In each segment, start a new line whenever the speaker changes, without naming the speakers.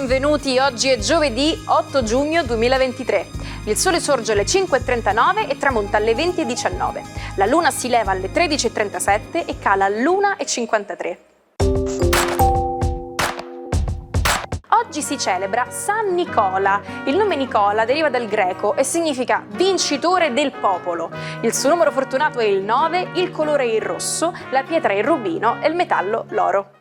benvenuti. Oggi è giovedì 8 giugno 2023. Il sole sorge alle 5:39 e tramonta alle 20:19. La luna si leva alle 13:37 e cala all'1:53. Oggi si celebra San Nicola. Il nome Nicola deriva dal greco e significa vincitore del popolo. Il suo numero fortunato è il 9, il colore è il rosso, la pietra è il rubino e il metallo l'oro.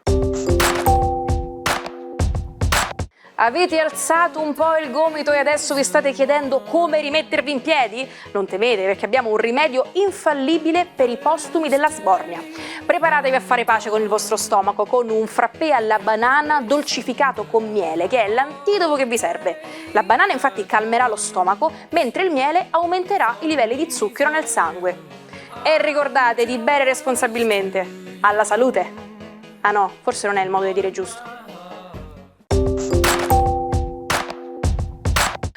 Avete alzato un po' il gomito e adesso vi state chiedendo come rimettervi in piedi? Non temete, perché abbiamo un rimedio infallibile per i postumi della sbornia. Preparatevi a fare pace con il vostro stomaco con un frappè alla banana dolcificato con miele, che è l'antidoto che vi serve. La banana infatti calmerà lo stomaco, mentre il miele aumenterà i livelli di zucchero nel sangue. E ricordate di bere responsabilmente. Alla salute! Ah no, forse non è il modo di dire giusto.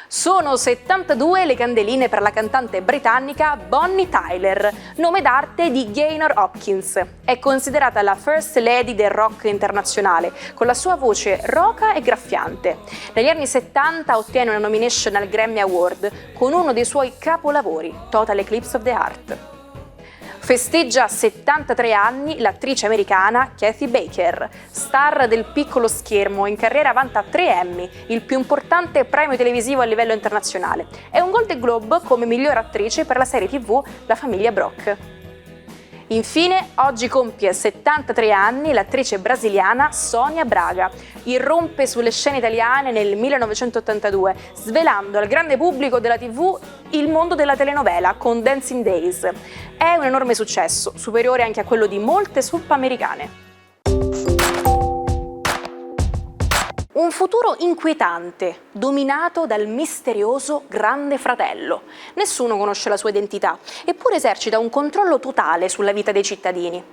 Sono 72 le candeline per la cantante britannica Bonnie Tyler, nome d'arte di Gaynor Hopkins. È considerata la First Lady del rock internazionale, con la sua voce roca e graffiante. Negli anni 70 ottiene una nomination al Grammy Award con uno dei suoi capolavori, Total Eclipse of the Heart. Festeggia 73 anni l'attrice americana Kathy Baker, star del piccolo schermo. In carriera vanta 3 Emmy, il più importante premio televisivo a livello internazionale, e un Golden Globe come miglior attrice per la serie TV La famiglia Brock. Infine, oggi compie 73 anni l'attrice brasiliana Sônia Braga. Irrompe sulle scene italiane nel 1982, svelando al grande pubblico della TV il mondo della telenovela con Dancing Days. È un enorme successo, superiore anche a quello di molte soap americane. Un futuro inquietante, dominato dal misterioso Grande Fratello. Nessuno conosce la sua identità, eppure esercita un controllo totale sulla vita dei cittadini.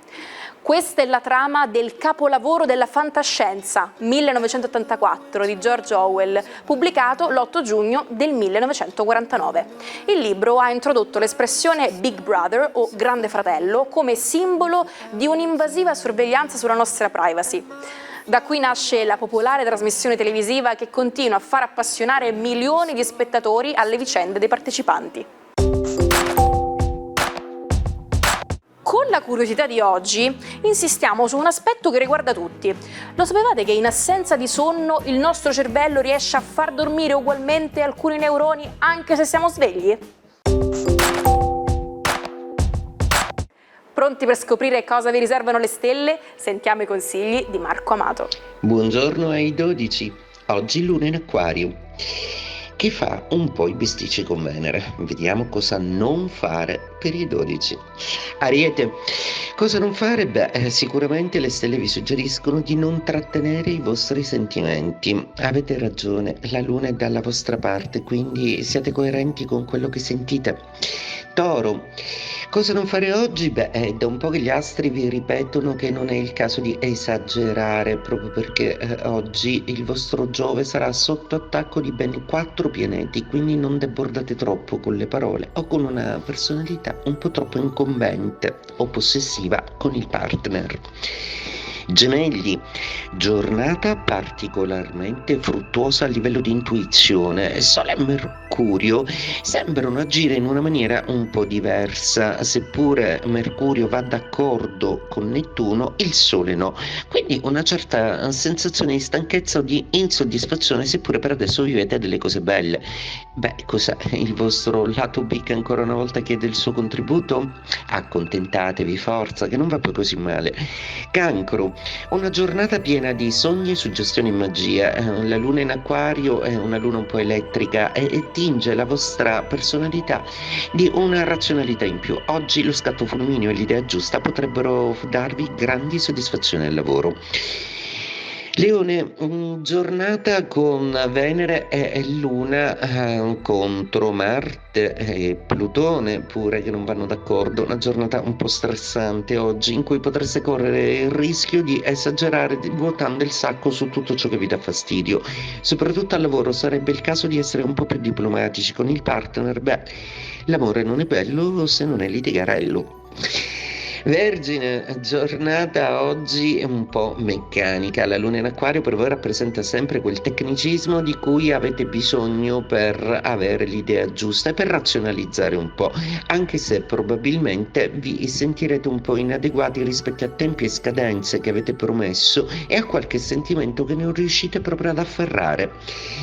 Questa è la trama del capolavoro della fantascienza, 1984, di George Orwell, pubblicato l'8 giugno del 1949. Il libro ha introdotto l'espressione Big Brother o Grande Fratello come simbolo di un'invasiva sorveglianza sulla nostra privacy. Da qui nasce la popolare trasmissione televisiva che continua a far appassionare milioni di spettatori alle vicende dei partecipanti. Con la curiosità di oggi insistiamo su un aspetto che riguarda tutti. Lo sapevate che in assenza di sonno il nostro cervello riesce a far dormire ugualmente alcuni neuroni anche se siamo svegli? Pronti per scoprire cosa vi riservano le stelle? Sentiamo i consigli di Marco Amato.
Buongiorno ai 12, oggi luna in Acquario, che fa un po' i bisticci con Venere. Vediamo cosa non fare per i 12. Ariete, cosa non fare? Sicuramente le stelle vi suggeriscono di non trattenere i vostri sentimenti. Avete ragione, la luna è dalla vostra parte, quindi siate coerenti con quello che sentite. Toro, cosa non fare oggi? È da un po' che gli astri vi ripetono che non è il caso di esagerare, proprio perché oggi il vostro Giove sarà sotto attacco di ben 4 pianeti, quindi non debordate troppo con le parole o con una personalità un po' troppo incombente o possessiva con il partner. Gemelli, giornata particolarmente fruttuosa a livello di intuizione. Sole e Mercurio sembrano agire in una maniera un po' diversa, seppure Mercurio va d'accordo con Nettuno, il Sole no. Quindi una certa sensazione di stanchezza o di insoddisfazione, seppure per adesso vivete delle cose belle. Cos'è? Il vostro lato B che ancora una volta chiede il suo contributo? Accontentatevi, forza, che non va poi così male. Cancro, una giornata piena di sogni, suggestioni e magia. La luna in Acquario è una luna un po' elettrica e tinge la vostra personalità di una razionalità in più. Oggi lo scatto fulmineo e l'idea giusta potrebbero darvi grandi soddisfazioni al lavoro. Leone, giornata con Venere e Luna contro Marte e Plutone pure, che non vanno d'accordo. Una giornata un po' stressante oggi, in cui potreste correre il rischio di esagerare vuotando il sacco su tutto ciò che vi dà fastidio. Soprattutto al lavoro sarebbe il caso di essere un po' più diplomatici con il partner. L'amore non è bello se non è litigarello. Vergine, giornata oggi un po' meccanica. La luna in acquario per voi rappresenta sempre quel tecnicismo di cui avete bisogno per avere l'idea giusta e per razionalizzare un po', anche se probabilmente vi sentirete un po' inadeguati rispetto a tempi e scadenze che avete promesso e a qualche sentimento che non riuscite proprio ad afferrare.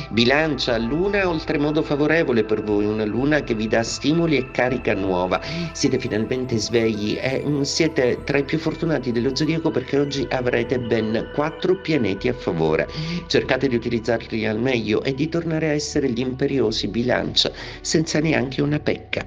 Bilancia, luna oltremodo favorevole per voi, una luna che vi dà stimoli e carica nuova. Siete finalmente svegli e siete tra i più fortunati dello zodiaco perché oggi avrete ben 4 pianeti a favore. Cercate di utilizzarli al meglio e di tornare a essere gli imperiosi Bilancia, senza neanche una pecca.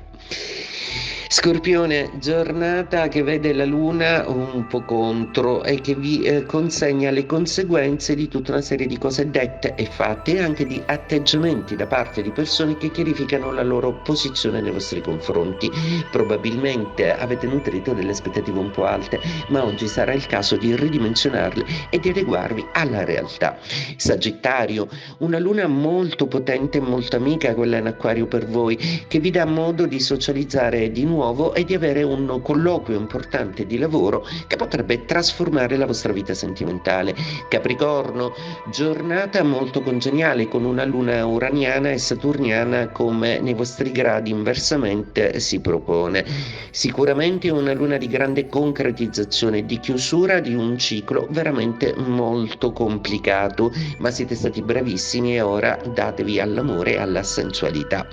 Scorpione, giornata che vede la luna un po' contro e che vi consegna le conseguenze di tutta una serie di cose dette e fatte e anche di atteggiamenti da parte di persone che chiarificano la loro posizione nei vostri confronti. Probabilmente avete nutrito delle aspettative un po' alte, ma oggi sarà il caso di ridimensionarle e di adeguarvi alla realtà. Sagittario, una luna molto potente e molto amica, quella in acquario per voi, che vi dà modo di socializzare di nuovo e di avere un colloquio importante di lavoro che potrebbe trasformare la vostra vita sentimentale. Capricorno, giornata molto congeniale con una luna uraniana e saturniana come nei vostri gradi inversamente si propone. Sicuramente una luna di grande concretizzazione, di chiusura di un ciclo veramente molto complicato, ma siete stati bravissimi e ora datevi all'amore e alla sensualità.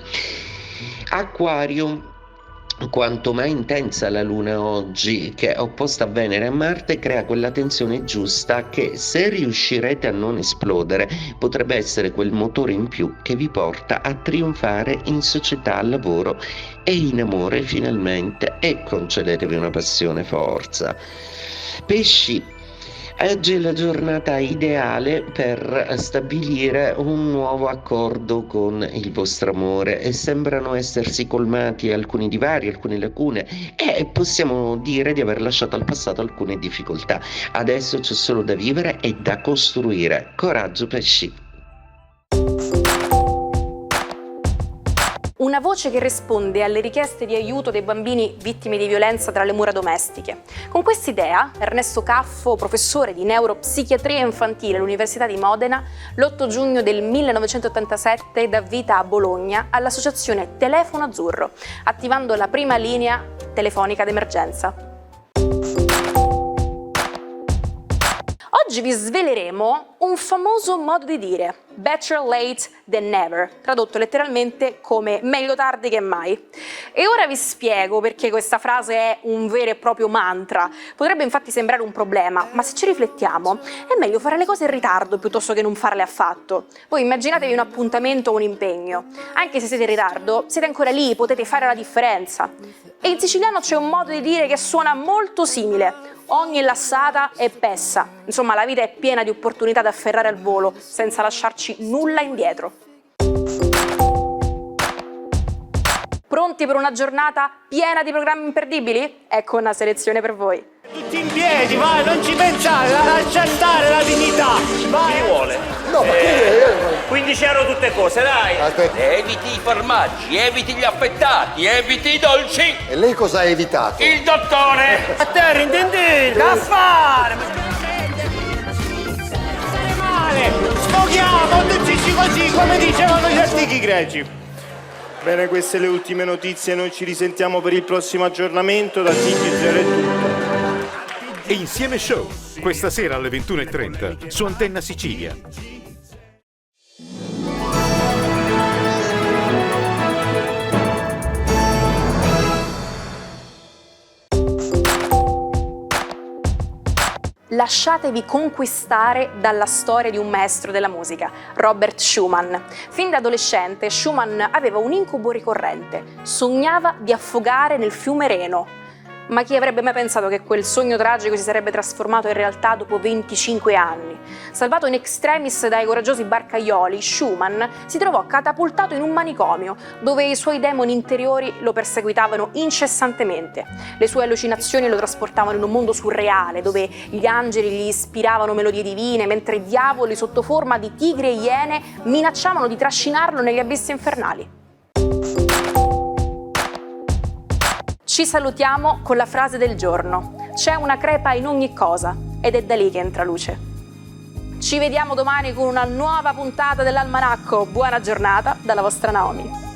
Acquario, quanto mai intensa la luna oggi, che è opposta a Venere e a Marte, crea quella tensione giusta che, se riuscirete a non esplodere, potrebbe essere quel motore in più che vi porta a trionfare in società, al lavoro e in amore finalmente, e concedetevi una passione, forza. Pesci, oggi è la giornata ideale per stabilire un nuovo accordo con il vostro amore e sembrano essersi colmati alcuni divari, alcune lacune e possiamo dire di aver lasciato al passato alcune difficoltà. Adesso c'è solo da vivere e da costruire. Coraggio, pesci!
Una voce che risponde alle richieste di aiuto dei bambini vittime di violenza tra le mura domestiche. Con quest'idea, Ernesto Caffo, professore di neuropsichiatria infantile all'Università di Modena, l'8 giugno del 1987 dà vita a Bologna all'associazione Telefono Azzurro, attivando la prima linea telefonica d'emergenza. Oggi vi sveleremo un famoso modo di dire, better late than never, tradotto letteralmente come meglio tardi che mai. E ora vi spiego perché questa frase è un vero e proprio mantra. Potrebbe infatti sembrare un problema, ma se ci riflettiamo è meglio fare le cose in ritardo piuttosto che non farle affatto. Voi immaginatevi un appuntamento o un impegno. Anche se siete in ritardo, siete ancora lì, potete fare la differenza. E in siciliano c'è un modo di dire che suona molto simile. Ogni lassata è pessa. Insomma, la vita è piena di opportunità da afferrare al volo, senza lasciarci nulla indietro. Pronti per una giornata piena di programmi imperdibili? Ecco una selezione per voi.
Tutti in piedi, vai, non ci pensare, lascia stare la dignità, vai.
Chi vuole?
No, ma che
15 euro tutte cose, dai!
Aspetta.
Eviti i formaggi, eviti gli affettati, eviti i dolci!
E lei cosa ha evitato?
Il dottore!
A terra, intendete? Da fare! Ma stare male! Sfoghiamo tutti così, come dicevano gli antichi greci. Bene, queste le ultime notizie, noi ci risentiamo per il prossimo aggiornamento, da TG0 è tutto.
E Insieme Show, questa sera alle 21:30 su Antenna Sicilia.
Lasciatevi conquistare dalla storia di un maestro della musica, Robert Schumann. Fin da adolescente Schumann aveva un incubo ricorrente, sognava di affogare nel fiume Reno. Ma chi avrebbe mai pensato che quel sogno tragico si sarebbe trasformato in realtà dopo 25 anni? Salvato in extremis dai coraggiosi barcaioli, Schumann si trovò catapultato in un manicomio, dove i suoi demoni interiori lo perseguitavano incessantemente. Le sue allucinazioni lo trasportavano in un mondo surreale, dove gli angeli gli ispiravano melodie divine, mentre i diavoli sotto forma di tigri e iene minacciavano di trascinarlo negli abissi infernali. Ci salutiamo con la frase del giorno. C'è una crepa in ogni cosa ed è da lì che entra luce. Ci vediamo domani con una nuova puntata dell'Almanacco. Buona giornata dalla vostra Naomi.